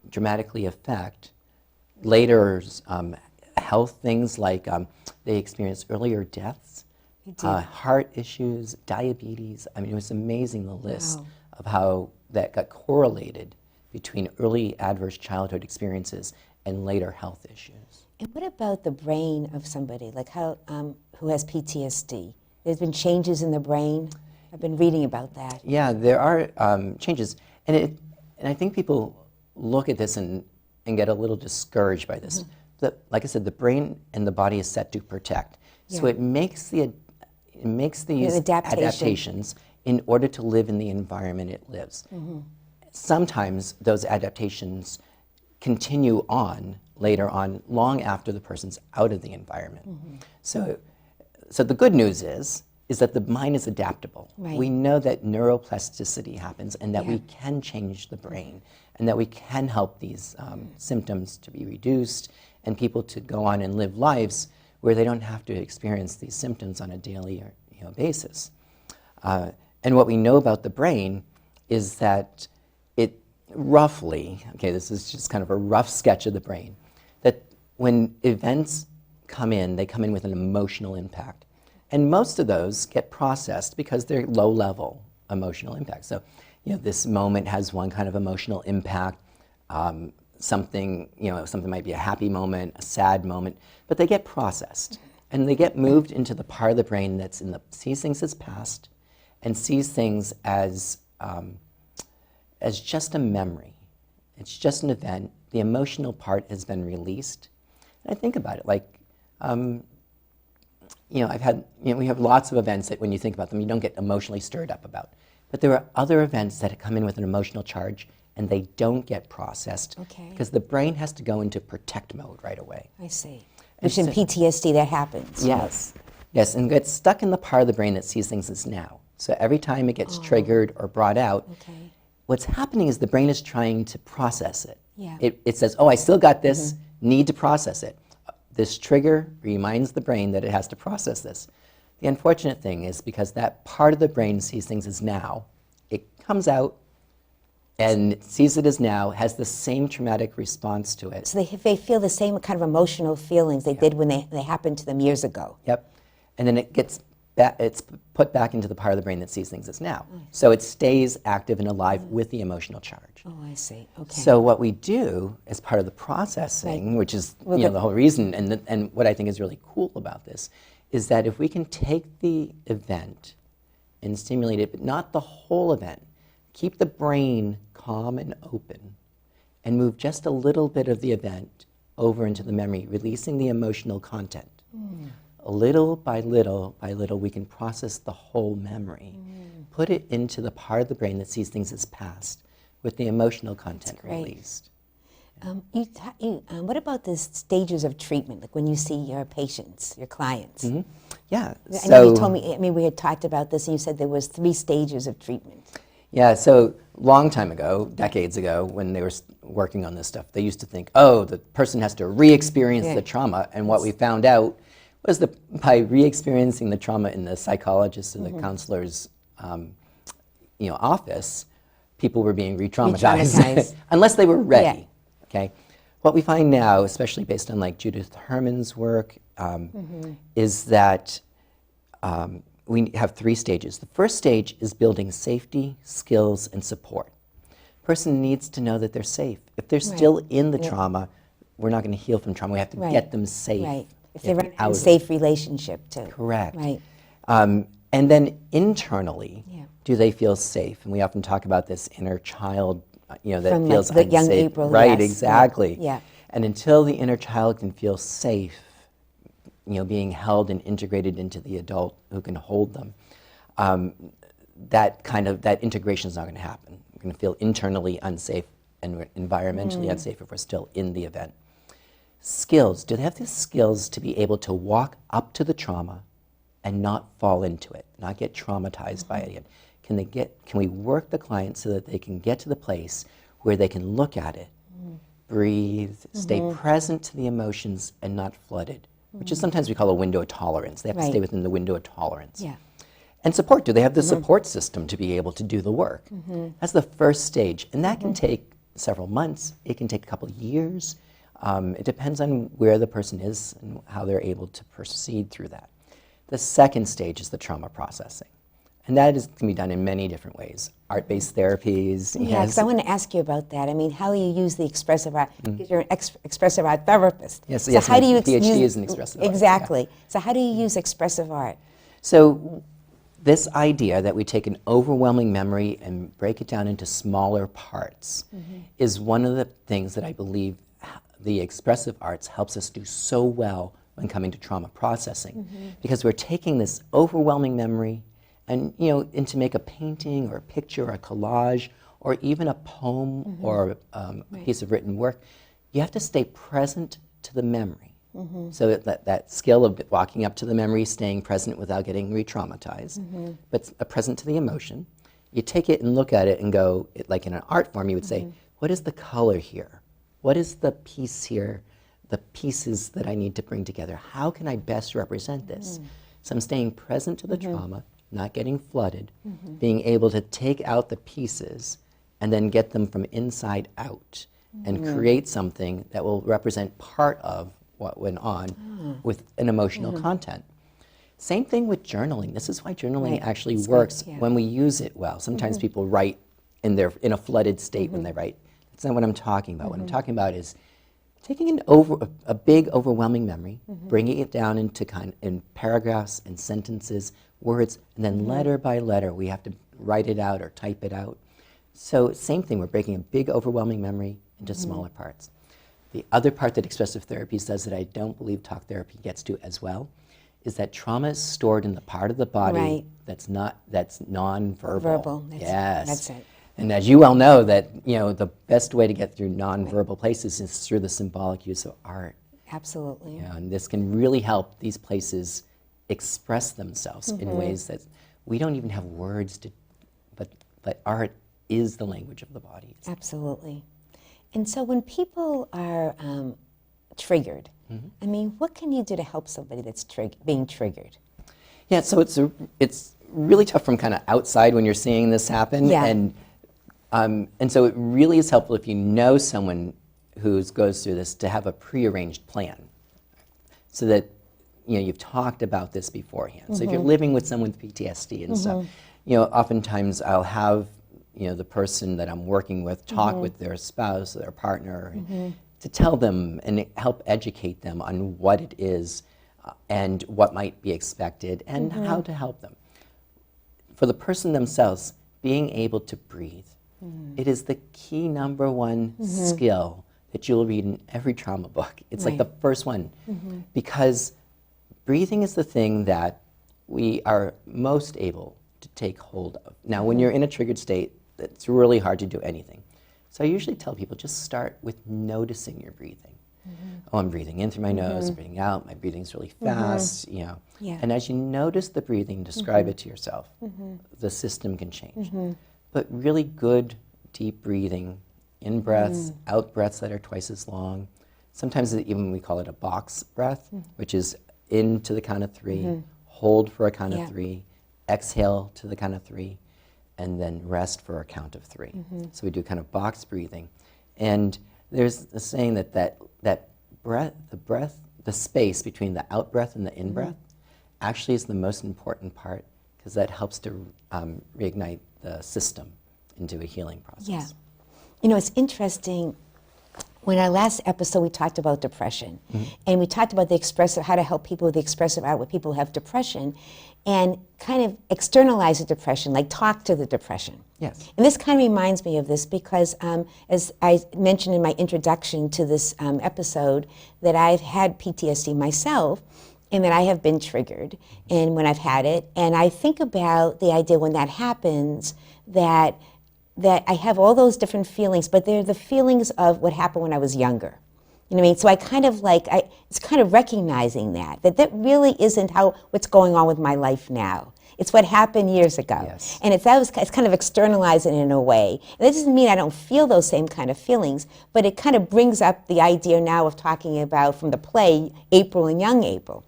dramatically affect later health things like they experienced earlier deaths, heart issues, diabetes. I mean, it was amazing the list Wow. of how that got correlated between early adverse childhood experiences and later health issues. And what about the brain of somebody like who has PTSD? There's been changes in the brain. I've been reading about that. Yeah, there are changes, and I think people look at this and get a little discouraged by this. Like I said, the brain and the body is set to protect, so Yeah. it makes these adaptation. adaptations in order to live in the environment it lives. Sometimes those adaptations continue on later on, long after the person's out of the environment. So the good news is that the mind is adaptable. Right. We know that neuroplasticity happens and that Yeah. we can change the brain and that we can help these symptoms to be reduced and people to go on and live lives where they don't have to experience these symptoms on a daily basis. And what we know about the brain is that it roughly, okay, this is just kind of a rough sketch of the brain, that when events come in, they come in with an emotional impact. And most of those get processed because they're low-level emotional impact. So, this moment has one kind of emotional impact. Something might be a happy moment, a sad moment, but they get processed. And they get moved into the part of the brain that sees things as past and sees things as just a memory. It's just an event. The emotional part has been released. And I think about it like, we have lots of events that when you think about them, you don't get emotionally stirred up about. But there are other events that come in with an emotional charge and they don't get processed because the brain has to go into protect mode right away. I see. Which in PTSD that happens. Yes, and gets stuck in the part of the brain that sees things as now. So every time it gets triggered or brought out, what's happening is the brain is trying to process it. Yeah. It says, oh, I still got this, need to process it. This trigger reminds the brain that it has to process this. The unfortunate thing is because that part of the brain sees things as now, it comes out and sees it as now, has the same traumatic response to it. So they feel the same kind of emotional feelings they did when they happened to them years ago. Yep. And then it's put back into the part of the brain that sees things as now. So it stays active and alive with the emotional charge. Oh, I see. Okay. So what we do as part of the processing, which is the whole reason, and what I think is really cool about this, is that if we can take the event and stimulate it, but not the whole event, keep the brain calm and open, and move just a little bit of the event over into the memory, releasing the emotional content. Little by little by little, we can process the whole memory, put it into the part of the brain that sees things as past, with the emotional content released. What about the stages of treatment, like when you see your patients, your clients? Yeah. I know you told me, we had talked about this, and you said there was 3 stages of treatment. Yeah, so long time ago, decades ago, when they were working on this stuff, they used to think, oh, the person has to re-experience the trauma, and what we found out was that by re-experiencing the trauma in the psychologist and the counselor's office, people were being re-traumatized, unless they were ready. Okay, what we find now, especially based on like Judith Herman's work, is that we have 3 stages. The first stage is building safety, skills, and support. Person needs to know that they're safe. If they're still in the trauma, we're not going to heal from trauma. We have to get them safe. Right. If they're in an unsafe relationship, too. Correct. Right. And then internally, do they feel safe? And we often talk about this inner child, that From, feels like, the unsafe. young April, Right, yes. exactly. Yeah. And until the inner child can feel safe, being held and integrated into the adult who can hold them, that integration is not going to happen. We're going to feel internally unsafe and environmentally unsafe if we're still in the event. Skills. Do they have the skills to be able to walk up to the trauma and not fall into it, not get traumatized by it again? Can we work the client so that they can get to the place where they can look at it, breathe, stay present to the emotions and not flooded, which is sometimes we call a window of tolerance. They have to stay within the window of tolerance. Yeah. And support. Do they have the support system to be able to do the work? That's the first stage. And that can take several months. It can take a couple of years. It depends on where the person is and how they're able to proceed through that. The second stage is the trauma processing. And that can be done in many different ways. Art-based therapies. Yeah, because I want to ask you about that. I mean, how you use the expressive art, because you're an expressive art therapist. Yes, so how do you PhD is in expressive art. Exactly. So how do you use expressive art? So this idea that we take an overwhelming memory and break it down into smaller parts is one of the things that I believe the expressive arts helps us do so well when coming to trauma processing, because we're taking this overwhelming memory and to make a painting or a picture or a collage or even a poem or a piece of written work, you have to stay present to the memory. So that skill of walking up to the memory, staying present without getting re-traumatized, but present to the emotion. You take it and look at it and go, like in an art form, you would say, what is the color here? What is the piece here, the pieces that I need to bring together? How can I best represent this? So I'm staying present to the trauma, not getting flooded, being able to take out the pieces and then get them from inside out and create something that will represent part of what went on with an emotional content. Same thing with journaling. This is why journaling actually works when we use it well. Sometimes people write in a flooded state when they write. That's not what I'm talking about. What I'm talking about is taking a big, overwhelming memory, bringing it down into in paragraphs and sentences, words, and then letter by letter, we have to write it out or type it out. So same thing, we're breaking a big, overwhelming memory into smaller parts. The other part that expressive therapy does that I don't believe talk therapy gets to as well is that trauma is stored in the part of the body that's non-verbal. Verbal. Yes. That's it. And as you well know, that the best way to get through non-verbal places is through the symbolic use of art. Absolutely. And this can really help these places express themselves in ways that we don't even have words to, but art is the language of the body. Absolutely. And so when people are triggered, I mean, what can you do to help somebody that's being triggered? Yeah, so it's really tough from kind of outside when you're seeing this happen. Yeah. And so it really is helpful if you know someone who goes through this to have a prearranged plan, so that you've talked about this beforehand. So if you're living with someone with PTSD and stuff, oftentimes I'll have the person that I'm working with talk with their spouse, their partner, to tell them and help educate them on what it is and what might be expected and how to help them. For the person themselves, being able to breathe, it is the key number one skill that you'll read in every trauma book. It's like the first one, because breathing is the thing that we are most able to take hold of. Now, when you're in a triggered state, it's really hard to do anything. So I usually tell people, just start with noticing your breathing. Oh, I'm breathing in through my nose, breathing out, my breathing's really fast, Yeah. And as you notice the breathing, describe it to yourself, the system can change. But really good, deep breathing, in breaths, out breaths that are twice as long. Sometimes even we call it a box breath, which is in to the count of 3, hold for a count of 3, exhale to the count of 3, and then rest for a count of 3. So we do kind of box breathing. And there's a saying that breath, the space between the out breath and the in breath actually is the most important part, because that helps to reignite the system into a healing process. Yeah. It's interesting. When our last episode, we talked about depression, and we talked about how to help people with the expressive art when people have depression, and kind of externalize the depression, like talk to the depression. Yes. And this kind of reminds me of this because, as I mentioned in my introduction to this episode, that I've had PTSD myself, and that I have been triggered, and when I've had it, and I think about the idea when that happens, that I have all those different feelings, but they're the feelings of what happened when I was younger. You know what I mean? So I kind of it's kind of recognizing that really isn't what's going on with my life now. It's what happened years ago. Yes. And it's kind of externalizing in a way. And that doesn't mean I don't feel those same kind of feelings, but it kind of brings up the idea now of talking about, from the play, April and Young April.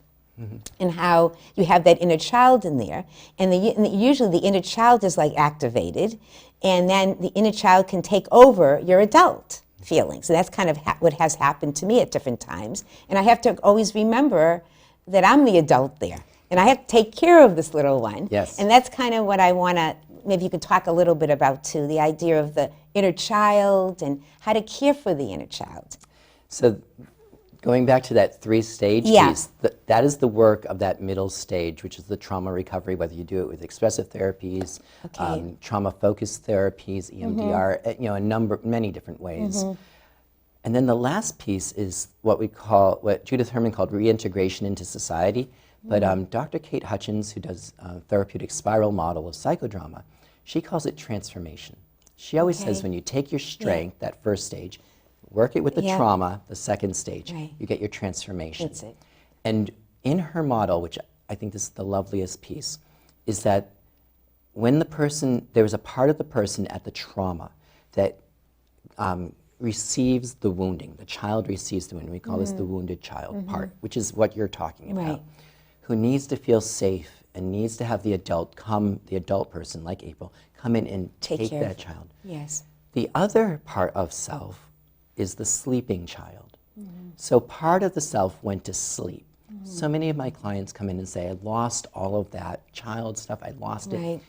And how you have that inner child in there, and usually the inner child is activated, and then the inner child can take over your adult feelings. And that's kind of what has happened to me at different times. And I have to always remember that I'm the adult there, and I have to take care of this little one. Yes. And that's kind of what I want to, maybe you could talk a little bit about too, the idea of the inner child and how to care for the inner child. So going back to that 3-stage piece, that is the work of that middle stage, which is the trauma recovery, whether you do it with expressive therapies, trauma-focused therapies, EMDR, many different ways. And then the last piece is what Judith Herman called reintegration into society. But Dr. Kate Hutchins, who does therapeutic spiral model of psychodrama, she calls it transformation. She always says when you take your strength, that first stage, work it with the trauma, the second stage, you get your transformation. That's it. And in her model, which I think this is the loveliest piece, is that when there was a part of the person at the trauma that receives the wounding, the child receives the wounding, we call this the wounded child part, which is what you're talking about, who needs to feel safe and needs to have the adult person like April, come in and take that child. Yes. The other part of self is the sleeping child. So part of the self went to sleep. So many of my clients come in and say, I lost all of that child stuff, I lost it.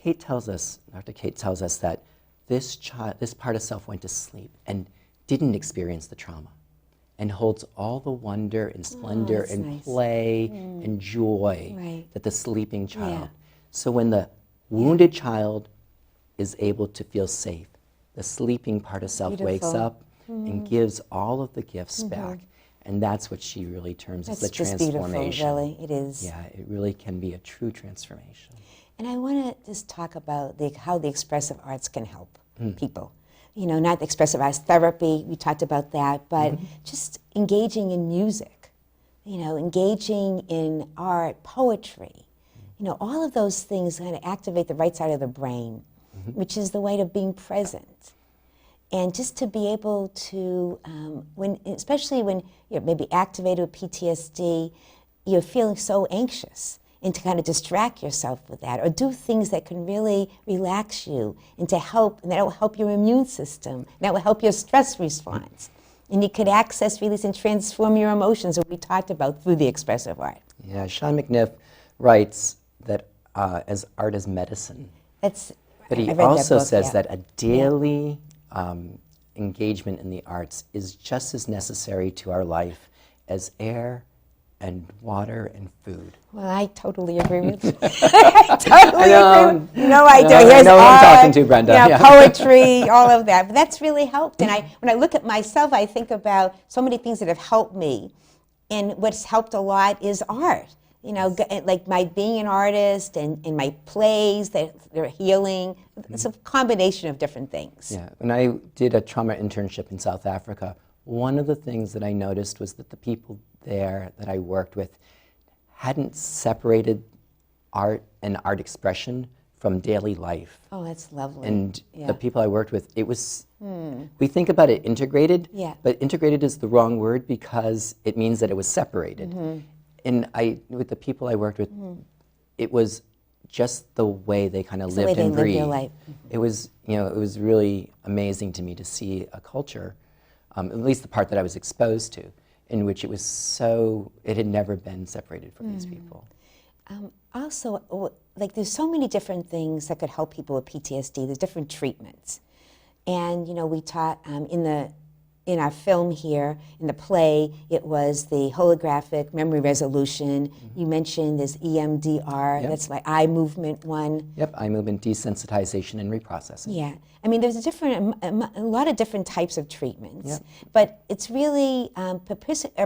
Dr. Kate tells us that this part of self went to sleep and didn't experience the trauma, and holds all the wonder and splendor and play and joy that the sleeping child. So when the wounded child is able to feel safe, the sleeping part of self wakes up and gives all of the gifts back. And that's what she really terms as the transformation. Beautiful, really. It is. Yeah, it really can be a true transformation. And I want to just talk about how the expressive arts can help people. Not the expressive arts therapy, we talked about that, but just engaging in music, engaging in art, poetry. All of those things kind of activate the right side of the brain, which is the way of being present. And just to be able to, especially when you're maybe activated with PTSD, you're feeling so anxious. and to kind of distract yourself with that, or do things that can really relax you and and that will help your immune system, and that will help your stress response. And you could access, release, and transform your emotions, that we talked about through the expressive art. Yeah, Sean McNiff writes that as art is medicine. But he I read that also book, says yeah. that a daily engagement in the arts is just as necessary to our life as air and water and food. Well, I totally agree with you. I totally agree with you. No, I do. I Here's know who I'm art, talking to, Brenda, yeah. poetry, all of that. But that's really helped. And when I look at myself, I think about so many things that have helped me. And what's helped a lot is art. You know, like my being an artist and my plays, they're healing. It's a combination of different things. Yeah, when I did a trauma internship in South Africa, one of the things that I noticed was that the people there that I worked with hadn't separated art and art expression from daily life. Oh, that's lovely. And Yeah. the people I worked with, it was, we think about it integrated, Yeah. but integrated is the wrong word because it means that it was separated. And with the people I worked with, it was just the way they kind of It's the lived way and they lived breathed. their life. It was, it was really amazing to me to see a culture, at least the part that I was exposed to, in which it had never been separated from these people. Also, like there's so many different things that could help people with PTSD. There's different treatments. And, we taught in our film here, in the play, it was the holographic memory resolution. You mentioned this EMDR, that's my eye movement one. Yep, eye movement desensitization and reprocessing. Yeah, I mean, there's a lot of different types of treatments, Yep. but it's really, a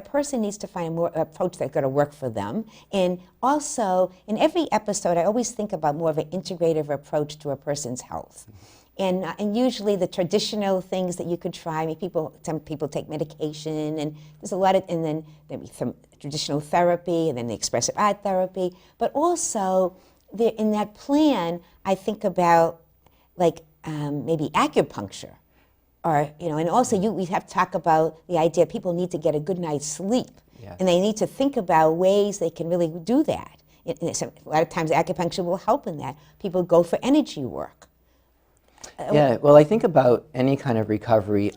person needs to find an approach that's going to work for them. And also, in every episode, I always think about more of an integrative approach to a person's health. And usually the traditional things that you could try, some people take medication, and there's a lot of, and then maybe some traditional therapy, and then the expressive art therapy. But also, in that plan, I think about maybe acupuncture, or and also we have to talk about the idea people need to get a good night's sleep, Yes. and they need to think about ways they can really do that. A lot of times acupuncture will help in that. People go for energy work. Yeah, well, I think about any kind of recovery,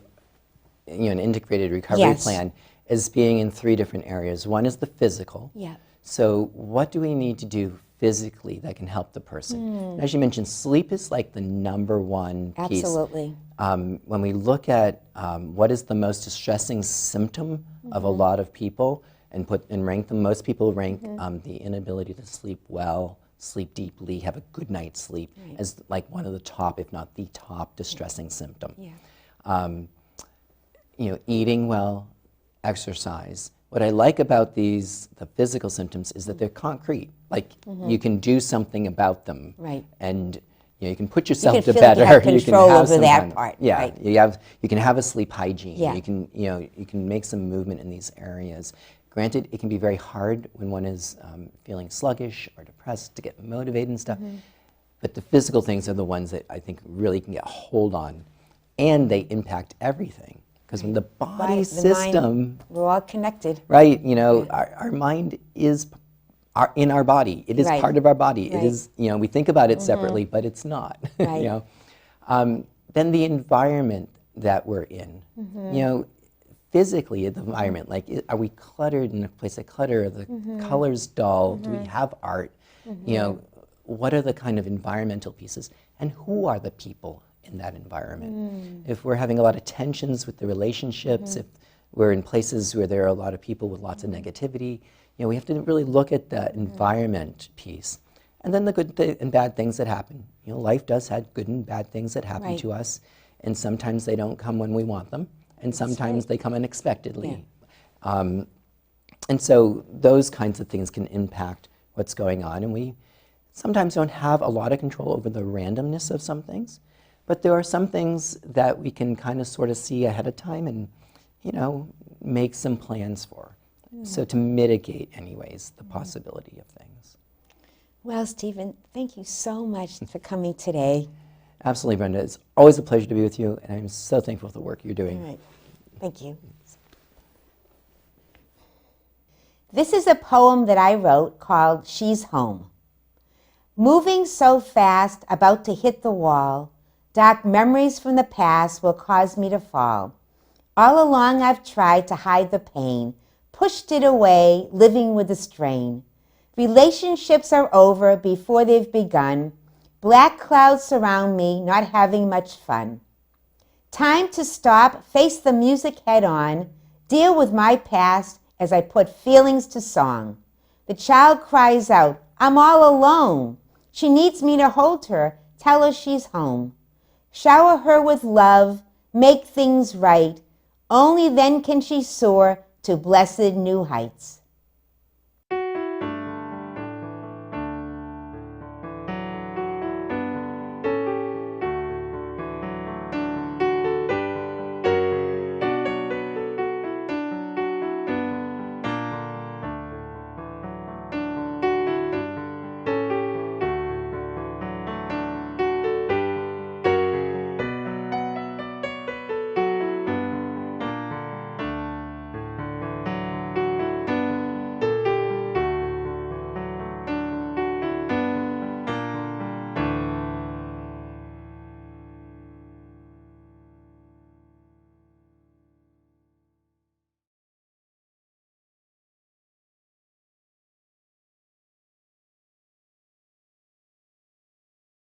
an integrated recovery Yes. plan, as being in three different areas. One is the physical. Yeah. So what do we need to do physically that can help the person? And as you mentioned, sleep is like the number one piece. Absolutely. When we look at what is the most distressing symptom of a lot of people and rank them, most people rank the inability to sleep well, sleep deeply, have a good night's sleep as like one of the top, if not the top, distressing symptom. Yeah. Eating well, exercise. What I like about the physical symptoms is that they're concrete. Like you can do something about them. Right. And you can put yourself can to feel like better. you have control over some that kind of- part, Yeah. right. You can have a sleep hygiene. Yeah. You can make some movement in these areas. Granted, it can be very hard when one is feeling sluggish or depressed to get motivated and stuff. But the physical things are the ones that I think really can get a hold on, and they impact everything. Because when the body system, We're all connected. right? Our mind is in our body. It is Right. part of our body. Right. It is. We think about it separately, but it's not. Right. Then the environment that we're in. Physically, the environment. Like, are we cluttered in a place of clutter? Are the colors dull? Do we have art? What are the kind of environmental pieces? And who are the people in that environment? If we're having a lot of tensions with the relationships, if we're in places where there are a lot of people with lots of negativity, we have to really look at the environment piece. And then the good and bad things that happen. Life does have good and bad things that happen Right. to us, and sometimes they don't come when we want them, and sometimes they come unexpectedly. And so those kinds of things can impact what's going on, and we sometimes don't have a lot of control over the randomness of some things, but there are some things that we can kind of sort of see ahead of time and, make some plans for. So to mitigate, anyways, the possibility of things. Well, Stephen, thank you so much for coming today. Absolutely, Brenda. It's always a pleasure to be with you, and I'm so thankful for the work you're doing. All right. Thank you. This is a poem that I wrote called She's Home. Moving so fast, about to hit the wall, dark memories from the past will cause me to fall. All along I've tried to hide the pain, pushed it away, living with the strain. Relationships are over before they've begun. Black clouds surround me, not having much fun. Time to stop, face the music head on, deal with my past as I put feelings to song. The child cries out, I'm all alone. She needs me to hold her, tell her she's home. Shower her with love, make things right. Only then can she soar to blessed new heights.